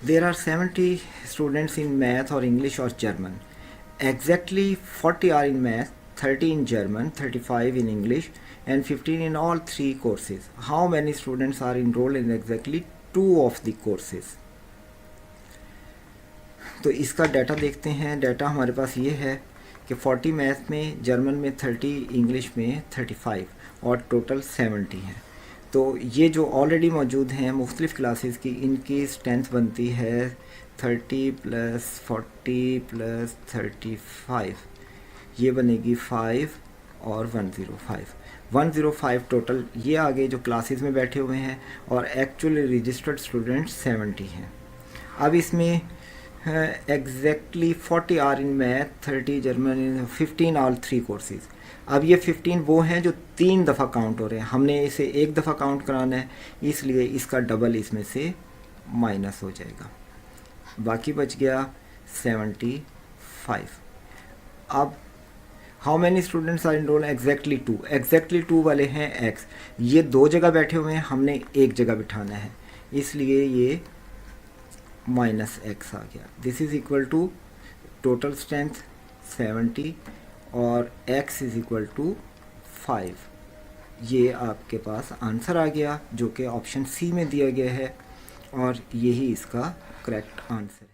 There are 70 students in math or English or German. Exactly 40 are in math, 30 in German, 35 in English, and 15 in all three courses. How many students are enrolled in exactly two of the courses? तो इसका data देखते हैं। Data हमारे पास ये है कि 40 math में, German में 30, इंग्लिश में 35 और टोटल 70 हैं। तो ये जो ऑलरेडी मौजूद हैं मुख्तलिफ़ क्लासेस की, इनकी स्ट्रेंथ बनती है 30 + 40 + 35, ये बनेगी 5 और 105 टोटल। ये आगे जो क्लासेस में बैठे हुए हैं और एक्चुअली रजिस्टर्ड स्टूडेंट्स 70 हैं। अब इसमें exactly 40 are in math, 30 German, 15 all three courses. अब ये 15 वो हैं जो 3 दफ़ा काउंट हो रहे हैं, हमने इसे एक दफ़ा काउंट कराना है, इसलिए इसका डबल इसमें से माइनस हो जाएगा। बाकी बच गया 75। अब how many students are enrol? Exactly 2। Exactly 2 वाले हैं x, ये दो जगह बैठे हुए हैं, हमने एक जगह बिठाना है, इसलिए ये -x आ गया। This is equal to total strength 70 और x इज़ इक्वल टू 5। ये आपके पास आंसर आ गया जो कि ऑप्शन सी में दिया गया है और यही इसका करेक्ट आंसर है।